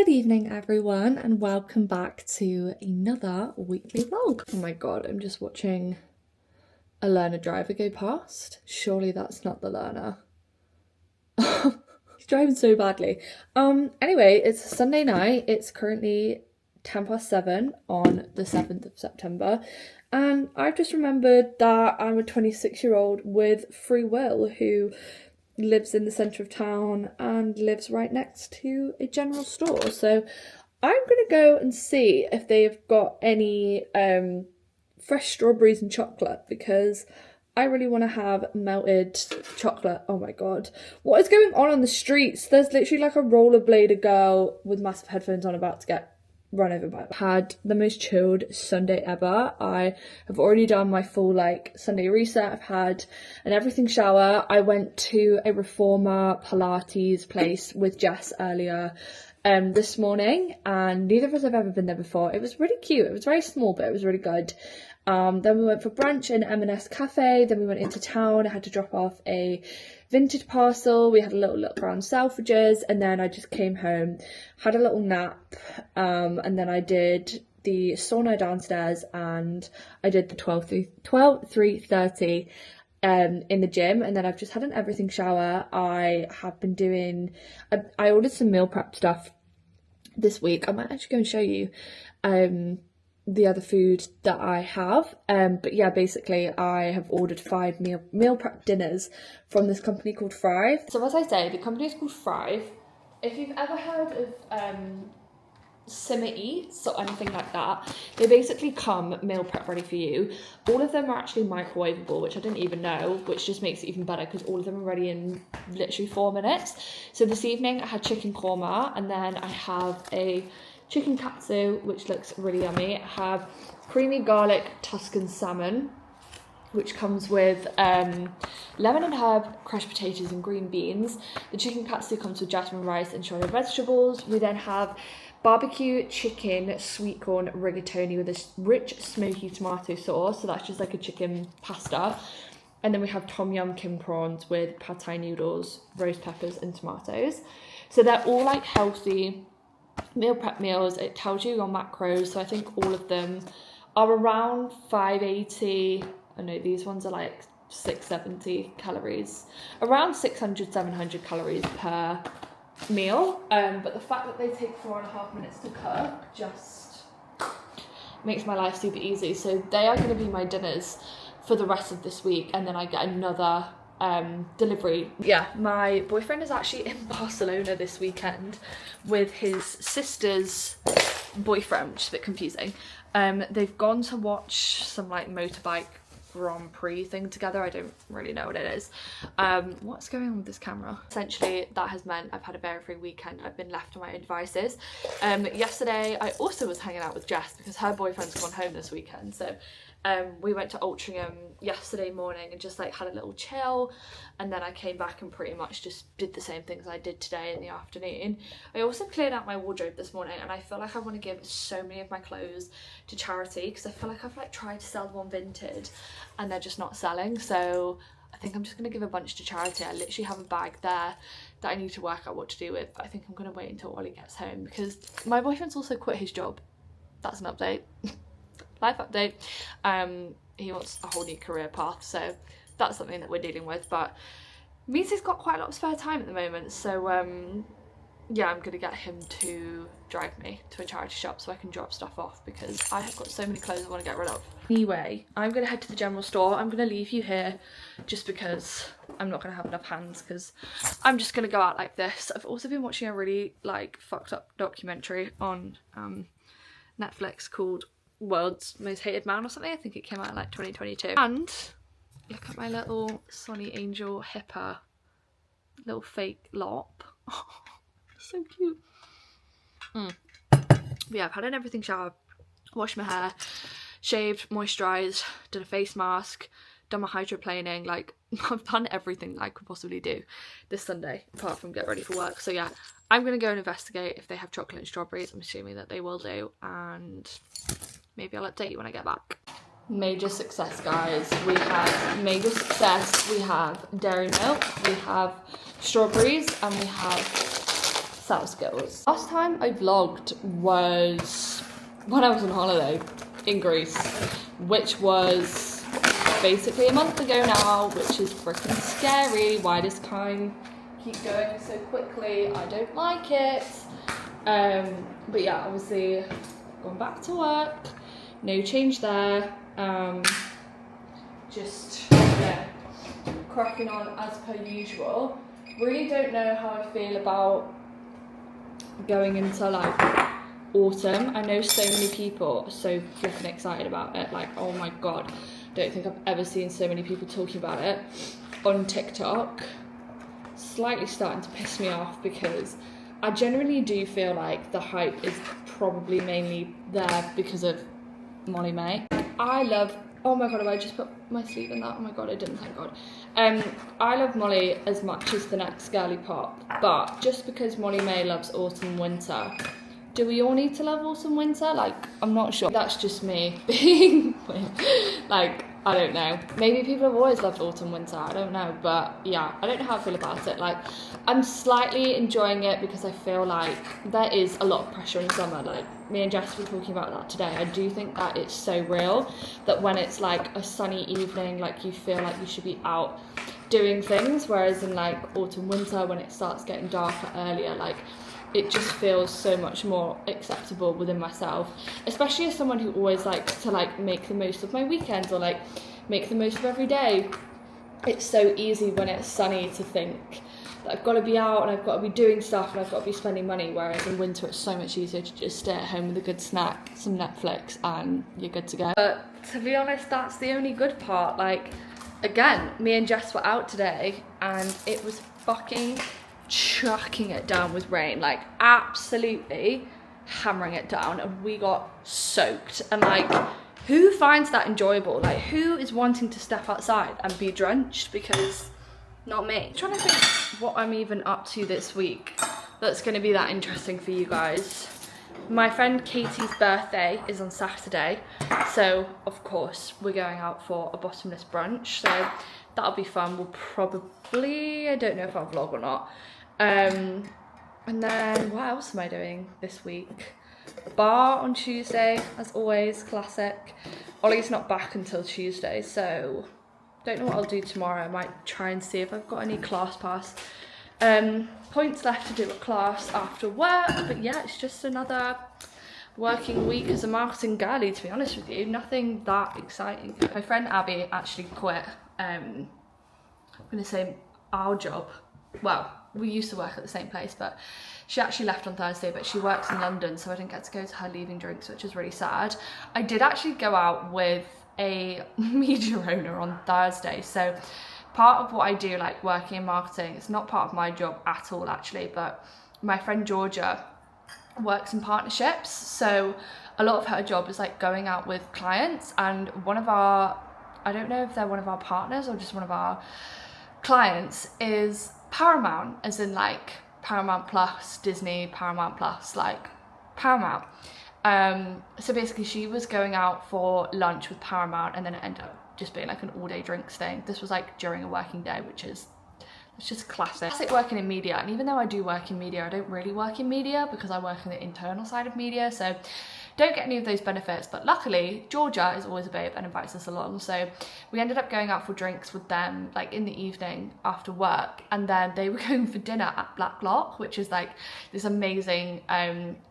Good evening everyone and welcome back to another weekly vlog. Oh my god, I'm just watching a learner driver go past. Surely that's not the learner. He's driving so badly. Anyway, it's Sunday night. It's currently 7:10 on the 7th of September. And I've just remembered that I'm a 26-year-old with free will who lives in the centre of town and lives right next to a general store. So I'm gonna go and see if they've got any fresh strawberries and chocolate, because I really want to have melted chocolate. Oh my god, what is going on the streets? There's literally like a rollerblader girl with massive headphones on about to get run over by. Had the most chilled Sunday ever. I have already done my full like Sunday reset. I've had an everything shower. I went to a reformer Pilates place with Jess earlier this morning, and neither of us have ever been there before. It was really cute. It was very small, but it was really good. Then we went for brunch in M&S Cafe. Then we went into town. I had to drop off a vintage parcel. We had a little look around Selfridges, and then I just came home, had a little nap, and then I did the sauna downstairs, and I did the 3:30 in the gym, and then I've just had an everything shower. I have been doing, I ordered some meal prep stuff this week. I might actually go and show you the other food that I have, but yeah, basically I have ordered 5 meal prep dinners from this company called Thrive. So as I say, the company is called Thrive. If you've ever heard of Simmer Eats or anything like that, they basically come meal prep ready for you. All of them are actually microwavable, which I didn't even know, which just makes it even better because all of them are ready in literally 4 minutes. So this evening I had chicken korma, and then I have a chicken katsu, which looks really yummy. I have creamy garlic Tuscan salmon, which comes with lemon and herb, crushed potatoes and green beans. The chicken katsu comes with jasmine rice and shoyu vegetables. We then have barbecue chicken sweet corn rigatoni with a rich smoky tomato sauce. So that's just like a chicken pasta. And then we have tom yum king prawns with pad thai noodles, roast peppers and tomatoes. So they're all like healthy meal prep meals. It tells you your macros, so I think all of them are around 580. I know these ones are like 670 calories, around 600-700 calories per meal, but the fact that they take 4.5 minutes to cook just makes my life super easy. So they are going to be my dinners for the rest of this week, and then I get another delivery. Yeah, my boyfriend is actually in Barcelona this weekend with his sister's boyfriend, which is a bit confusing. They've gone to watch some like motorbike Grand Prix thing together. I don't really know what it is. What's going on with this camera? Essentially that has meant I've had a very free weekend. I've been left to my own devices. Yesterday I also was hanging out with Jess because her boyfriend's gone home this weekend, so we went to Altrincham yesterday morning and just like had a little chill, and then I came back and pretty much just did the same things I did today in the afternoon. I also cleared out my wardrobe this morning, and I feel like I want to give so many of my clothes to charity because I feel like I've like tried to sell them on Vinted and they're just not selling. So I think I'm just going to give a bunch to charity. I literally have a bag there that I need to work out what to do with, but I think I'm going to wait until Ollie gets home because my boyfriend's also quit his job. That's an update. Life update. He wants a whole new career path, so that's something that we're dealing with, but means he's got quite a lot of spare time at the moment, so yeah, I'm gonna get him to drive me to a charity shop so I can drop stuff off because I have got so many clothes I want to get rid of. Anyway, I'm gonna head to the general store. I'm gonna leave you here just because I'm not gonna have enough hands because I'm just gonna go out like this. I've also been watching a really like fucked up documentary on Netflix called World's Most Hated Man or something. I think it came out in like 2022. And look at my little Sonny Angel hipper little fake lop. Oh, so cute. But yeah, I've had an everything shower, washed my hair, shaved, moisturised, done a face mask, done my hydroplaning. Like I've done everything I could possibly do this Sunday apart from get ready for work. So yeah, I'm gonna go and investigate if they have chocolate and strawberries. I'm assuming that they will do, and maybe I'll update you when I get back. Major success, guys. We have major success. We have dairy milk, we have strawberries, and we have sales skills. Last time I vlogged was when I was on holiday in Greece, which was basically a month ago now, which is freaking scary. Why does time keep going so quickly? I don't like it. But yeah, obviously gone back to work, no change there. Just yeah, cracking on as per usual. Really don't know how I feel about going into like autumn. I know so many people are so freaking excited about it. Like, oh my god, don't think I've ever seen so many people talking about it on TikTok. Slightly starting to piss me off because I generally do feel like the hype is probably mainly there because of Molly May. I love, oh my god, have I just put my sleeve in that? Oh my god, I didn't, thank god. I love Molly as much as the next girly pop, but just because Molly May loves autumn winter, do we all need to love autumn winter? Like, I'm not sure. That's just me being weird. Like, I don't know. Maybe people have always loved autumn winter, I don't know. But yeah, I don't know how I feel about it. Like, I'm slightly enjoying it because I feel like there is a lot of pressure in summer. Like, me and Jess were talking about that today. I do think that it's so real that when it's like a sunny evening, like you feel like you should be out doing things. Whereas in like autumn winter, when it starts getting darker earlier, like it just feels so much more acceptable within myself, especially as someone who always likes to like make the most of my weekends or like make the most of every day. It's so easy when it's sunny to think that I've got to be out and I've got to be doing stuff and I've got to be spending money, whereas in winter it's so much easier to just stay at home with a good snack, some Netflix, and you're good to go. But to be honest, that's the only good part. Like, again, me and Jess were out today and it was fucking chucking it down with rain, like absolutely hammering it down, and we got soaked. And like, who finds that enjoyable? Like, who is wanting to step outside and be drenched? Because not me. I'm trying to think what I'm even up to this week that's going to be that interesting for you guys. My friend Katie's birthday is on Saturday, so of course we're going out for a bottomless brunch, so that'll be fun. We'll probably, I don't know if I'll vlog or not. And then what else am I doing this week? Bar on Tuesday, as always, classic. Ollie's not back until Tuesday, so don't know what I'll do tomorrow. I might try and see if I've got any class pass points left to do a class after work. But yeah, it's just another working week as a marketing girly, to be honest with you. Nothing that exciting. My friend Abby actually quit, I'm gonna say our job. Well, we used to work at the same place, but she actually left on Thursday, but she works in London, so I didn't get to go to her leaving drinks, which is really sad. I did actually go out with a media owner on Thursday, so part of what I do, like working in marketing, it's not part of my job at all actually, but my friend Georgia works in partnerships, so a lot of her job is like going out with clients, and one of our, I don't know if they're one of our partners or just one of our clients, is Paramount, as in like Paramount Plus, Disney, Paramount Plus, like Paramount. So basically she was going out for lunch with Paramount, and then it ended up just being like an all-day drinks thing. This was like during a working day, which is, it's just classic. Classic working in media. And even though I do work in media, I don't really work in media because I work in the internal side of media, so don't get any of those benefits. But luckily Georgia is always a babe and invites us along, so we ended up going out for drinks with them like in the evening after work, and then they were going for dinner at Black Lock, which is like this amazing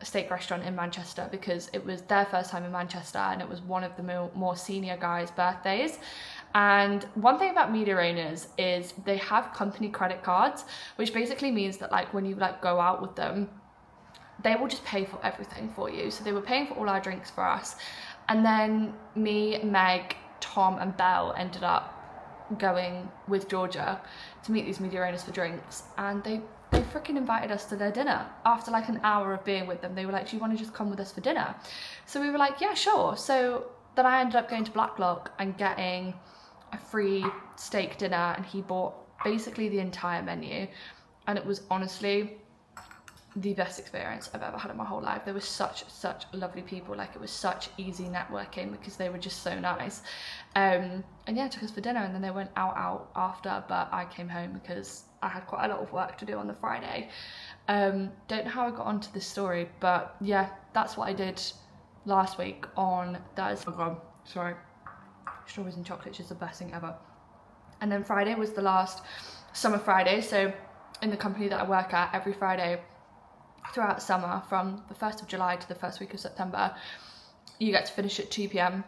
steak restaurant in Manchester, because it was their first time in Manchester and it was one of the more senior guys' birthdays. And one thing about media owners is they have company credit cards, which basically means that like when you like go out with them, they will just pay for everything for you. So they were paying for all our drinks for us. And then me, Meg, Tom and Belle ended up going with Georgia to meet these media owners for drinks. And they freaking invited us to their dinner. After like an hour of being with them, they were like, do you want to just come with us for dinner? So we were like, yeah, sure. So then I ended up going to Blacklock and getting a free steak dinner, and he bought basically the entire menu. And it was honestly the best experience I've ever had in my whole life. There were such lovely people. Like, it was such easy networking because they were just so nice. And yeah, took us for dinner, and then they went out after, but I came home because I had quite a lot of work to do on the Friday. Don't know how I got onto this story, but yeah, that's what I did last week on Thursday. Oh god, sorry. Strawberries and chocolate is just the best thing ever. And then Friday was the last summer Friday, so in the company that I work at, every Friday throughout summer, from the 1st of July to the first week of September, you get to finish at 2 p.m.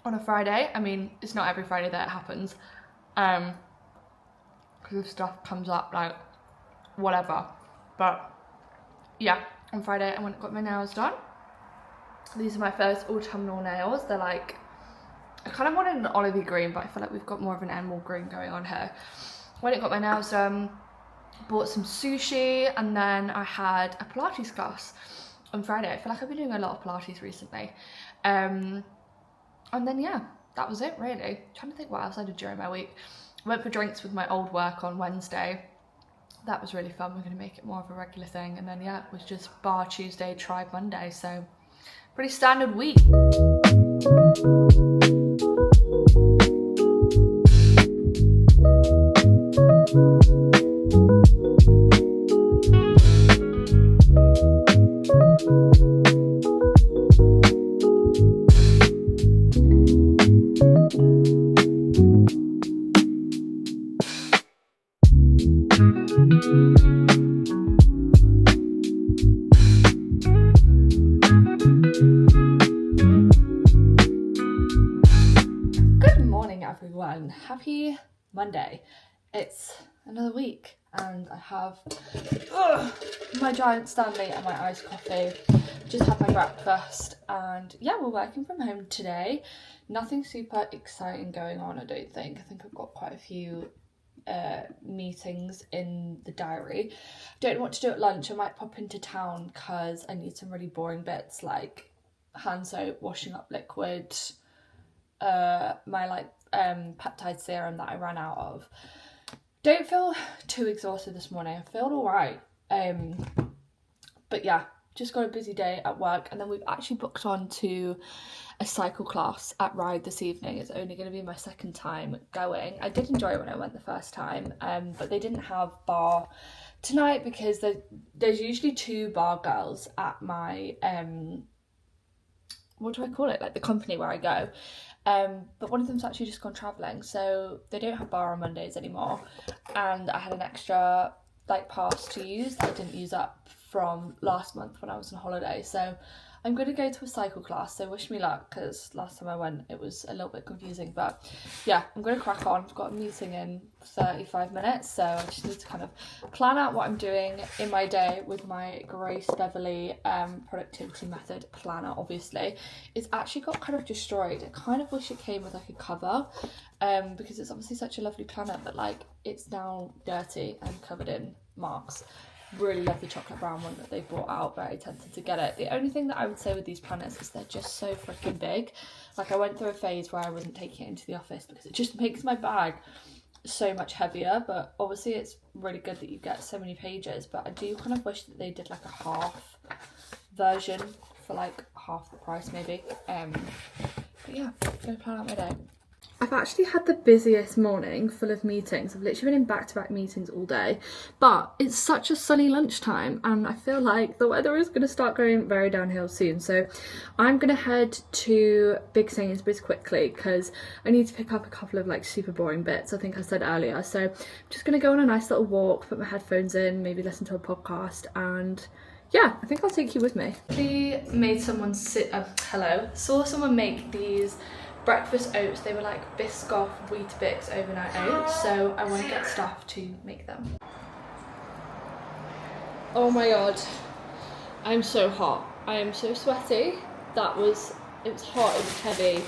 on a Friday. I mean, it's not every Friday that it happens, because if stuff comes up, like, whatever. But yeah, on Friday I went and got my nails done. These are my first autumnal nails. They're like, I kind of wanted an olivey green, but I feel like we've got more of an emerald green going on here. Went and got my nails done, bought some sushi, and then I had a Pilates class on Friday. I feel like I've been doing a lot of Pilates recently. And then yeah, that was it really. I'm trying to think what else I did during my week. I went for drinks with my old work on Wednesday. That was really fun. We're going to make it more of a regular thing. And then yeah, it was just bar Tuesday, tribe Monday. So pretty standard week. Everyone, happy Monday. It's another week and I have my giant Stanley and my iced coffee. Just had my breakfast and yeah, we're working from home today. Nothing super exciting going on, I don't think. I think I've got quite a few meetings in the diary. Don't know what to do at lunch. I might pop into town because I need some really boring bits like hand soap, washing up liquid, my peptide serum that I ran out of. Don't feel too exhausted this morning. I feel alright. But yeah, just got a busy day at work, and then we've actually booked on to a cycle class at Ride this evening. It's only going to be my second time going. I did enjoy it when I went the first time, but they didn't have bar tonight because there's usually 2 bar girls at my what do I call it, like the company where I go. But one of them's actually just gone travelling, so they don't have bar on Mondays anymore, and I had an extra pass to use that I didn't use up from last month when I was on holiday, so I'm going to go to a cycle class, so wish me luck, because last time I went it was a little bit confusing. But yeah, I'm going to crack on. I've got a meeting in 35 minutes, so I just need to kind of plan out what I'm doing in my day with my Grace Beverly productivity method planner. Obviously it's actually got kind of destroyed. I kind of wish it came with like a cover, because it's obviously such a lovely planner, but it's now dirty and covered in marks. Really love the chocolate brown one that they brought out, very tempted to get it. The only thing that I would say with these planners is they're just so freaking big. I went through a phase where I wasn't taking it into the office because it just makes my bag so much heavier, but obviously it's really good that you get so many pages. But I do kind of wish that they did a half version for half the price maybe. But yeah, I'm gonna plan out my day. I've actually had the busiest morning full of meetings. I've literally been in back-to-back meetings all day, but it's such a sunny lunchtime and I feel like the weather is going to start going very downhill soon. So I'm going to head to Big Sainsbury's quickly because I need to pick up a couple of super boring bits, I think I said earlier. So I'm just going to go on a nice little walk, put my headphones in, maybe listen to a podcast, and yeah, I think I'll take you with me. Saw someone make these breakfast oats. They were Biscoff Weetabix overnight oats, so I want to get stuff to make them. Oh my god, I'm so hot. I am so sweaty. It was hot, it was heavy,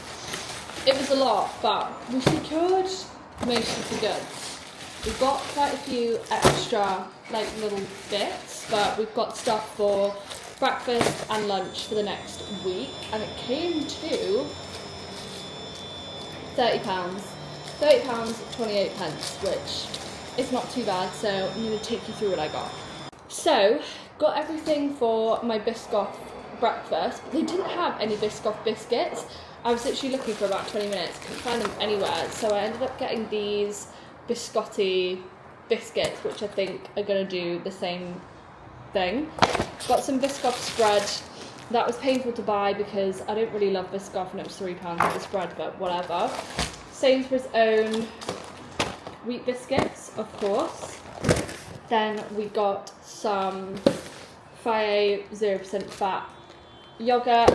it was a lot, but we secured most of the goods. We've got quite a few extra little bits, but we've got stuff for breakfast and lunch for the next week, and it came to £30, 28 pence, which is not too bad, so I'm going to take you through what I got. So, got everything for my Biscoff breakfast, but they didn't have any Biscoff biscuits. I was literally looking for about 20 minutes, couldn't find them anywhere, so I ended up getting these biscotti biscuits, which I think are going to do the same thing. Got some Biscoff spread. That was painful to buy because I don't really love Biscoff and it was £3 for the spread, but whatever. Sainsbury's own wheat biscuits, of course. Then we got some Faye 0% fat yogurt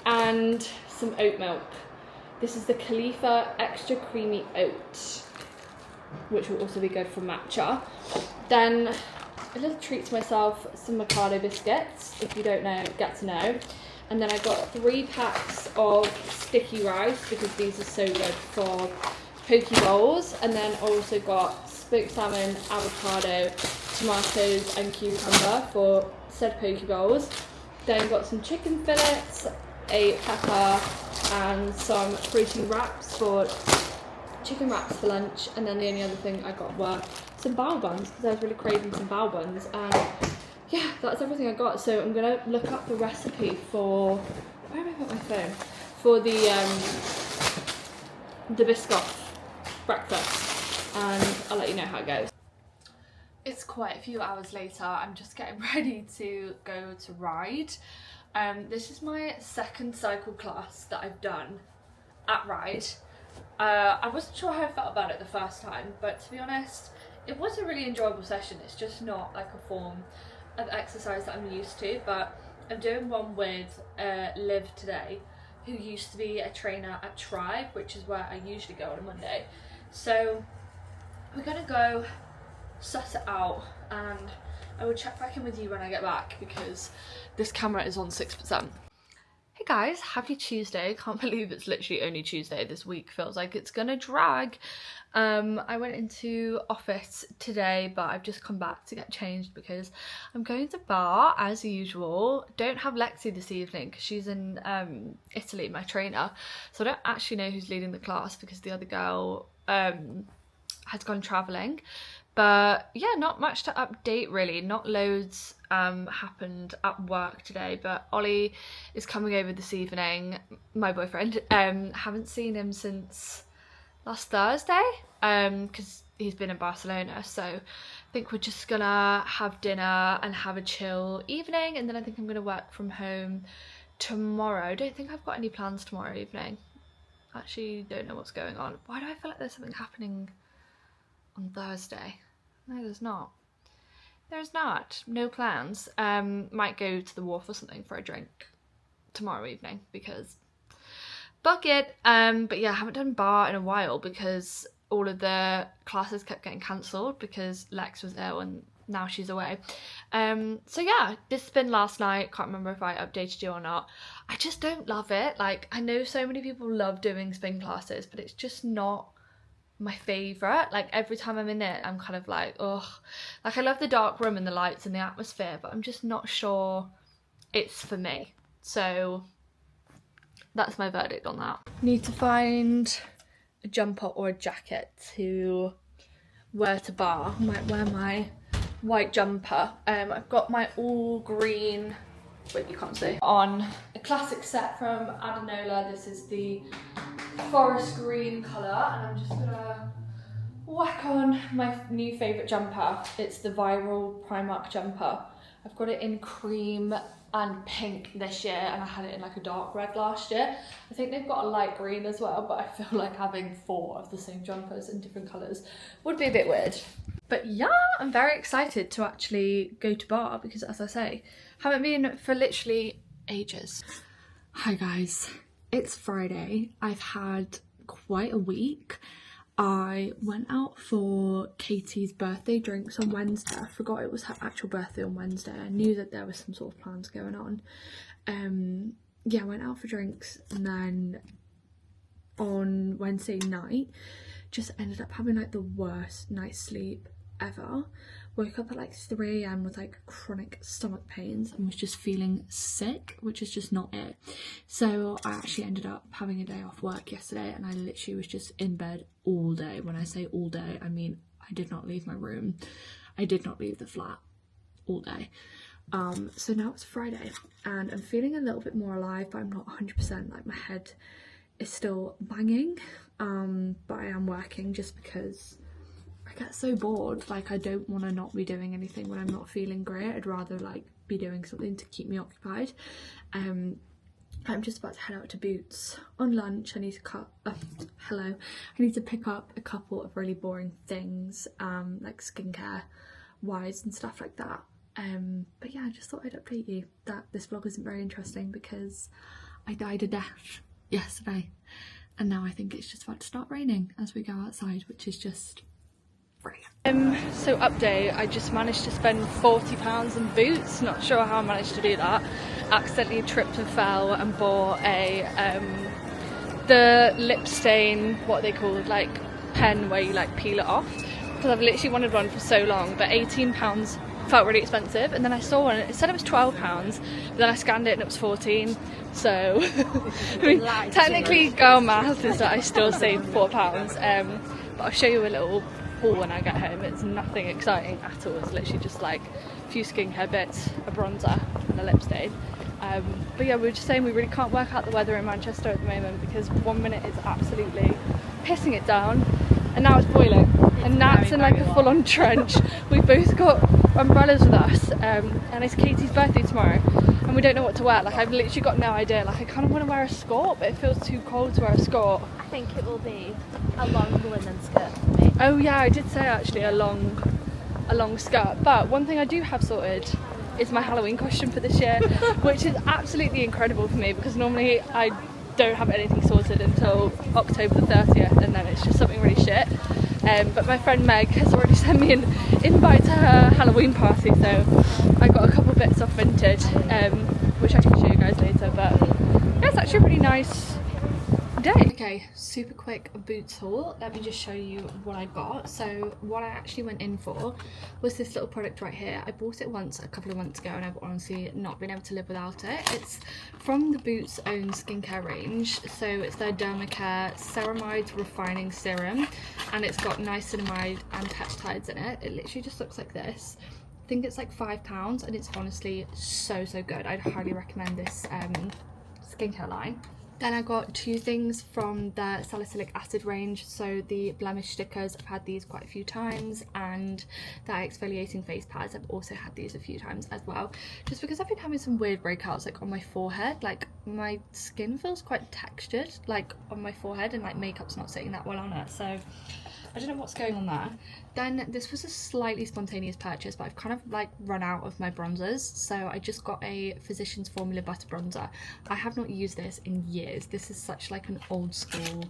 and some oat milk. This is the Khalifa Extra Creamy Oat, which will also be good for matcha. Then a little treat to myself, some Mikado biscuits. If you don't know, get to know. And then I got 3 packs of sticky rice because these are so good for poke bowls. And then also got smoked salmon, avocado, tomatoes and cucumber for said poke bowls. Then got some chicken fillets, a pepper and some protein wraps for chicken wraps for lunch. And then the only other thing I got were some bao buns because I was really craving some bao buns. And yeah, that's everything I got. So I'm gonna look up the recipe for, where have I put my phone? For the Biscoff breakfast, and I'll let you know how it goes. It's quite a few hours later. I'm just getting ready to go to ride. This is my second cycle class that I've done at Ride. I wasn't sure how I felt about it the first time, but to be honest, it was a really enjoyable session. It's just not like a form of exercise that I'm used to, but I'm doing one with Liv today, who used to be a trainer at Tribe, which is where I usually go on a Monday. So we're gonna go suss it out, and I will check back in with you when I get back because this camera is on 6%. Hey guys, happy Tuesday. Can't believe it's literally only Tuesday. This week feels like it's gonna drag. I went into office today, but I've just come back to get changed because I'm going to bar as usual. Don't have Lexi this evening because she's in Italy, my trainer. So I don't actually know who's leading the class because the other girl has gone travelling. But yeah, not much to update really. Not loads happened at work today, but Ollie is coming over this evening, my boyfriend. Haven't seen him since last Thursday because he's been in Barcelona. So I think we're just gonna have dinner and have a chill evening, and then I think I'm gonna work from home tomorrow. I don't think I've got any plans tomorrow evening. Actually, don't know what's going on. Why do I feel like there's something happening on Thursday? No, there's not. There's not. No plans. Might go to the wharf or something for a drink tomorrow evening because bucket. But yeah, I haven't done bar in a while because all of the classes kept getting cancelled because Lex was ill and now she's away. So yeah, this spin last night. Can't remember if I updated you or not. I just don't love it. Like, I know so many people love doing spin classes, but it's just not my favourite. Like, every time I'm in it, I'm kind of like, ugh. Like, I love the dark room and the lights and the atmosphere, but I'm just not sure it's for me. So that's my verdict on that. Need to find a jumper or a jacket to wear to bar. I might wear my white jumper. I've got my all green, wait, you can't see, on a classic set from Adenola. This is the forest green colour, and I'm just gonna whack on my new favourite jumper. It's the Viral Primark jumper. I've got it in cream and pink this year, and I had it in like a dark red last year. I think they've got a light green as well, but I feel like having 4 of the same jumpers in different colours would be a bit weird. But yeah, I'm very excited to actually go to bar because, as I say, haven't been for literally ages. Hi guys, it's Friday. I've had quite a week. I went out for Katie's birthday drinks on Wednesday. I forgot it was her actual birthday on Wednesday. I knew that there was some sort of plans going on. Yeah, I went out for drinks, and then on Wednesday night just ended up having like the worst night's sleep ever. Woke up at like 3 AM with like chronic stomach pains and was just feeling sick, which is just not it. So I actually ended up having a day off work yesterday, and I literally was just in bed all day. When I say all day, I mean I did not leave my room. I did not leave the flat all day. So now it's Friday and I'm feeling a little bit more alive, but I'm not 100%. Like, my head is still banging, but I am working just because I I get so bored. Like, I don't want to not be doing anything when I'm not feeling great. I'd rather like be doing something to keep me occupied. I'm just about to head out to Boots on lunch. I need to I need to pick up a couple of really boring things, like skincare wise and stuff like that. But yeah, I just thought I'd update you that this vlog isn't very interesting because I died a death yesterday, and now I think it's just about to start raining as we go outside, which is just brilliant. So update, I just managed to spend £40 on Boots. Not sure how I managed to do that. Accidentally tripped and fell and bought a the lip stain, what are they called, like pen where you like peel it off, because I've literally wanted one for so long, but £18 felt really expensive, and then I saw one, it said it was £12, but then I scanned it and it was 14, so I mean, technically girl math is that I still saved £4, but I'll show you a little haul when I get home. It's nothing exciting at all, it's literally just like a few skincare bits, a bronzer and a lip stain. But yeah, we were just saying we really can't work out the weather in Manchester at the moment because 1 minute it's absolutely pissing it down and now it's boiling. And Nat's in like a full-on trench. We both got umbrellas with us, and it's Katie's birthday tomorrow and we don't know what to wear. Like, I've literally got no idea. Like, I kind of want to wear a skirt, but it feels too cold to wear a skirt. I think it will be a long linen skirt for me. Oh yeah, I did say actually a long skirt, but one thing I do have sorted is my Halloween costume for this year, which is absolutely incredible for me because normally I don't have anything sorted until October the 30th, and then it's just something really shit. But my friend Meg has already sent me an invite to her Halloween party, so I got a couple bits off Vinted, which I can show you guys later, but yeah, it's actually a pretty nice day. Okay, super quick Boots haul. Let me just show you what I got. So what I actually went in for was this little product right here. I bought it once a couple of months ago and I've honestly not been able to live without it. It's from the Boots own skincare range. So it's their Dermacare Ceramides Refining Serum, and it's got niacinamide and peptides in it. It literally just looks like this. I think it's like £5 and it's honestly so good. I'd highly recommend this skincare line. Then I got two things from the salicylic acid range, so the blemish stickers, I've had these quite a few times, and the exfoliating face pads, I've also had these a few times as well, just because I've been having some weird breakouts like on my forehead. Like, my skin feels quite textured like on my forehead, and like makeup's not sitting that well on it, so I don't know what's going on there. Then this was a slightly spontaneous purchase, but I've kind of like run out of my bronzers, so I just got a Physicians Formula Butter Bronzer. I have not used this in years. This is such like an old school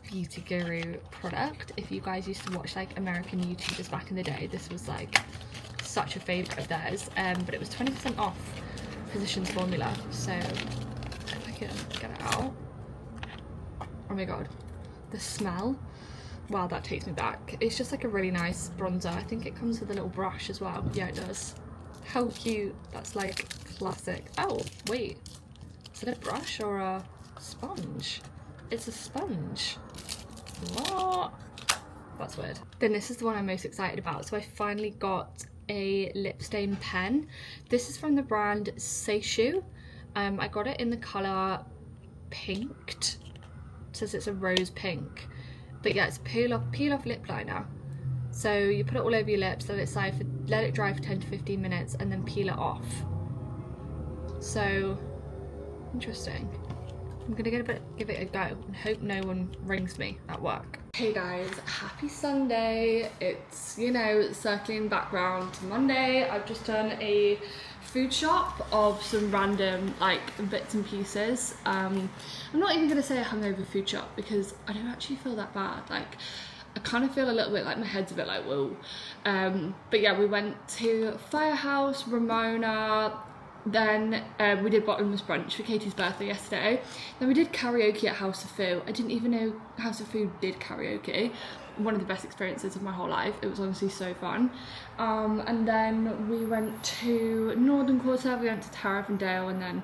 beauty guru product. If you guys used to watch like American YouTubers back in the day, this was like such a favourite of theirs, but it was 20% off Physicians Formula, so if I can get it out. Oh my god, the smell. Wow, that takes me back. It's just like a really nice bronzer. I think it comes with a little brush as well. Yeah, it does. How cute. That's like classic. Oh, wait. Is it a brush or a sponge? It's a sponge. What? That's weird. Then this is the one I'm most excited about. So I finally got a lip stain pen. This is from the brand Seishu. I got it in the colour Pinked. It says it's a rose pink. But yeah, it's peel off lip liner. So you put it all over your lips, let it dry for 10 to 15 minutes, and then peel it off. So interesting. I'm gonna give it a go and hope no one rings me at work. Hey guys, happy Sunday. It's, you know, circling back round to Monday. I've just done a food shop of some random like bits and pieces. I'm not even gonna say a hungover food shop because I don't actually feel that bad. Like, I kind of feel a little bit like my head's a bit like whoa. But yeah, we went to Firehouse, Ramona, then we did bottomless brunch for Katie's birthday yesterday. Then we did karaoke at House of Foo. I didn't even know House of Foo did karaoke. One of the best experiences of my whole life. It was honestly so fun. And then we went to Northern Quarter, we went to Tariff and Dale, and then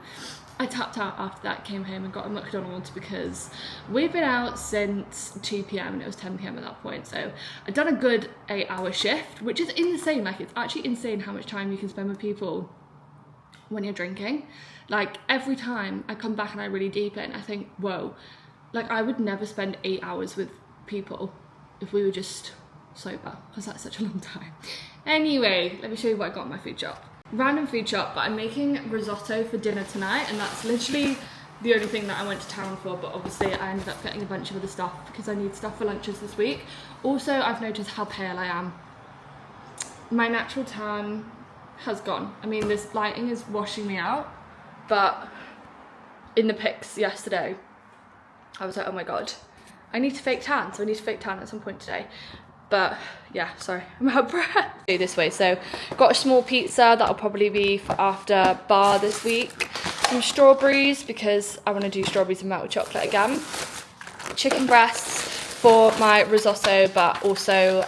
I tapped out after that, came home and got a McDonald's because we've been out since 2 PM and it was 10 PM at that point. So I'd done a good 8-hour shift, which is insane. Like, it's actually insane how much time you can spend with people when you're drinking. Like, every time I come back and I really deepen, I think, whoa, like I would never spend 8 hours with people if we were just sober, because that's such a long time. Anyway, let me show you what I got in my food shop. Random food shop, but I'm making risotto for dinner tonight, and that's literally the only thing that I went to town for, but obviously I ended up getting a bunch of other stuff because I need stuff for lunches this week. Also, I've noticed how pale I am. My natural tan has gone. I mean, this lighting is washing me out, but in the pics yesterday, I was like, oh my god, I need to fake tan, so I need to fake tan at some point today. But yeah, sorry, I'm out of breath. Do this way, so got a small pizza that'll probably be for after bar this week. Some strawberries because I want to do strawberries and melted chocolate again. Chicken breasts for my risotto, but also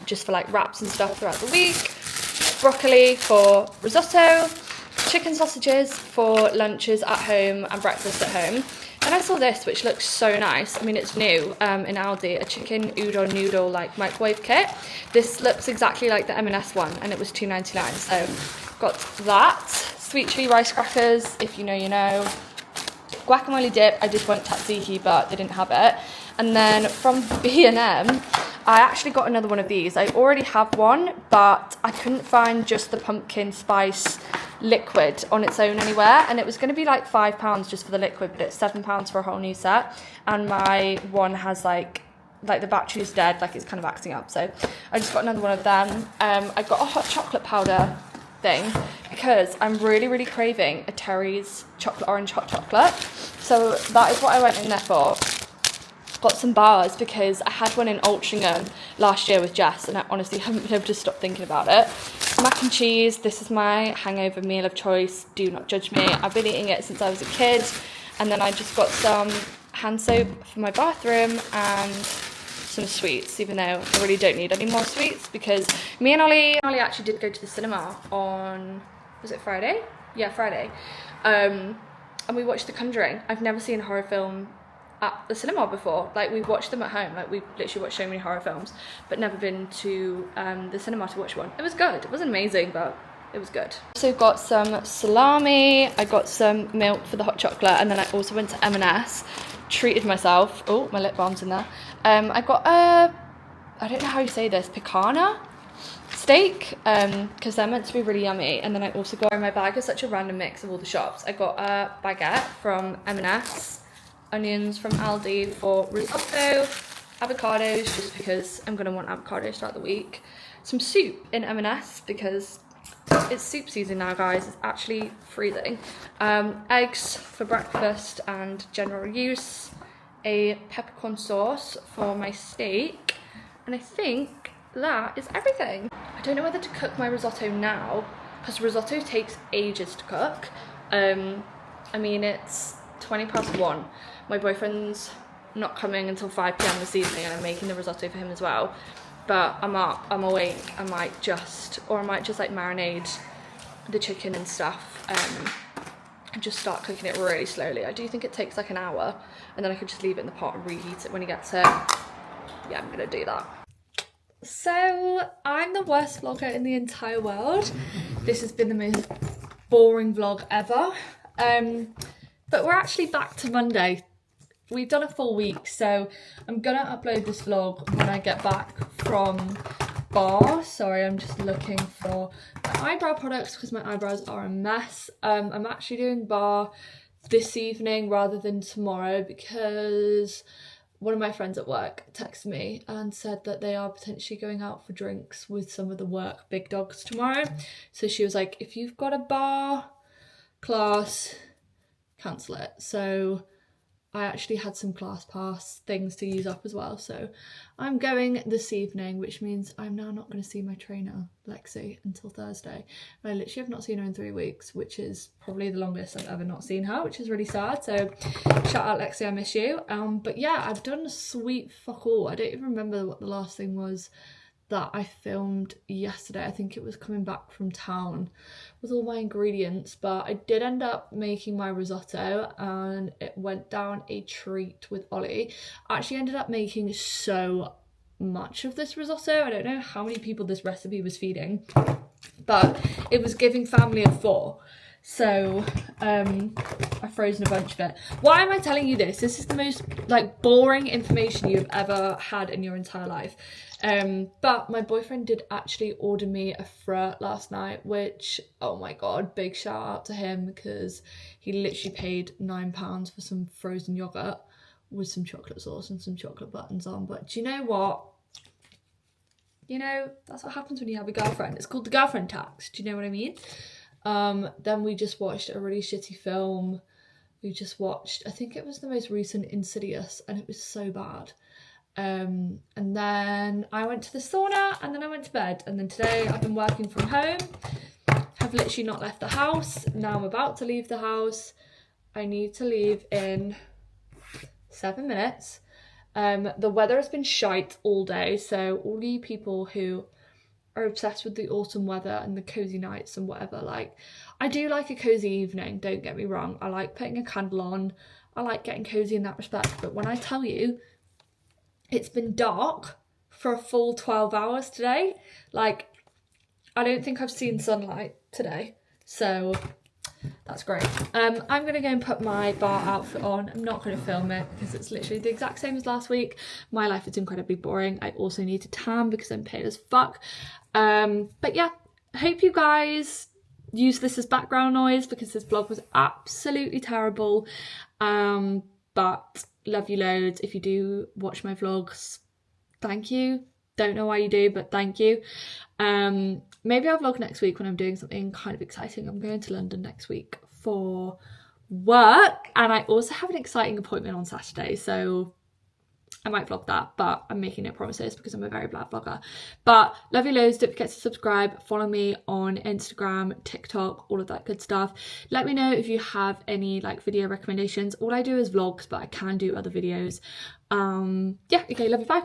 just for like wraps and stuff throughout the week. Broccoli for risotto. Chicken sausages for lunches at home and breakfast at home. And I saw this, which looks so nice. I mean, it's new in Aldi, a chicken udon noodle like microwave kit. This looks exactly like the M&S one, and it was £2.99. So got that. Sweet chili rice crackers, if you know, you know. Guacamole dip, I did want tzatziki, but they didn't have it. And then from B&M, I actually got another one of these. I already have one, but I couldn't find just the pumpkin spice liquid on its own anywhere, and it was going to be like £5 just for the liquid, but it's £7 for a whole new set. And my one has like the battery's dead, like it's kind of acting up, so I just got another one of them. I got a hot chocolate powder thing because I'm really craving a Terry's chocolate orange hot chocolate, so that is what I went in there for. Got some bars because I had one in Altrincham last year with Jess, and I honestly haven't been able to stop thinking about it. Mac and cheese, this is my hangover meal of choice, do not judge me. I've been eating it since I was a kid. And then I just got some hand soap for my bathroom and some sweets, even though I really don't need any more sweets because me and Ollie actually did go to the cinema on, was it Friday? Yeah, Friday. And we watched The Conjuring. I've never seen a horror film at the cinema before. Like, we've watched them at home, like we've literally watched so many horror films, but never been to the cinema to watch one. It was good. It wasn't amazing, but it was good. Also got some salami, I got some milk for the hot chocolate, and then I also went to M&S, treated myself. Oh, my lip balm's in there. I got a, I don't know how you say this, picanha steak, because they're meant to be really yummy. And then I also got, in my bag is such a random mix of all the shops. I got a baguette from M&S, onions from Aldi for risotto, avocados just because I'm going to want avocados throughout the week, some soup in M&S because it's soup season now, guys. It's actually freezing. Eggs for breakfast and general use, a peppercorn sauce for my steak, and I think that is everything. I don't know whether to cook my risotto now because risotto takes ages to cook. I mean, it's 1:20. My boyfriend's not coming until 5 p.m. this evening, and I'm making the risotto for him as well. But I'm up, I'm awake. I might just like marinate the chicken and stuff, and just start cooking it really slowly. I do think it takes like an hour, and then I could just leave it in the pot and reheat it when he gets here. Yeah, I'm gonna do that. So I'm the worst vlogger in the entire world. This has been the most boring vlog ever. But we're actually back to Monday. We've done a full week, so I'm gonna upload this vlog when I get back from bar. Sorry, I'm just looking for my eyebrow products because my eyebrows are a mess. I'm actually doing bar this evening rather than tomorrow because one of my friends at work texted me and said that they are potentially going out for drinks with some of the work big dogs tomorrow. So she was like, if you've got a bar class, cancel it. So I actually had some class pass things to use up as well, so I'm going this evening, which means I'm now not going to see my trainer Lexi until Thursday. And I literally have not seen her in 3 weeks, which is probably the longest I've ever not seen her, which is really sad. So shout out Lexi, I miss you. But yeah, I've done sweet fuck all. I don't even remember what the last thing was that I filmed yesterday. I think it was coming back from town with all my ingredients, but I did end up making my risotto and it went down a treat with Ollie. I actually ended up making so much of this risotto. I don't know how many people this recipe was feeding, but it was giving family of 4. So I've frozen a bunch of it. Why am I telling you this? This is the most like boring information you've ever had in your entire life. But my boyfriend did actually order me a fruit last night, which, oh my god, big shout out to him, because he literally paid £9 for some frozen yogurt with some chocolate sauce and some chocolate buttons on. But do you know what? You know, that's what happens when you have a girlfriend. It's called the girlfriend tax. Do you know what I mean? Then we just watched a really shitty film. We just watched, I think it was the most recent Insidious, and it was so bad. And then I went to the sauna, and then I went to bed. And then today I've been working from home. Have literally not left the house. Now I'm about to leave the house. I need to leave in 7 minutes. The weather has been shite all day, so all you people who are obsessed with the autumn weather and the cozy nights and whatever, like, I do like a cozy evening, don't get me wrong. I like putting a candle on. I like getting cozy in that respect. But when I tell you it's been dark for a full 12 hours today, like, I don't think I've seen sunlight today. So that's great. I'm going to go and put my bar outfit on. I'm not going to film it because it's literally the exact same as last week. My life is incredibly boring. I also need to tan because I'm pale as fuck. But yeah, I hope you guys use this as background noise because this vlog was absolutely terrible. But love you loads. If you do watch my vlogs, thank you. Don't know why you do, but thank you. Maybe I'll vlog next week when I'm doing something kind of exciting. I'm going to London next week for work, and I also have an exciting appointment on Saturday, so I might vlog that, but I'm making no promises because I'm a very bad vlogger. But love you loads. Don't forget to subscribe, follow me on Instagram, TikTok, all of that good stuff. Let me know if you have any like video recommendations. All I do is vlogs, but I can do other videos. Yeah, okay, love you, bye.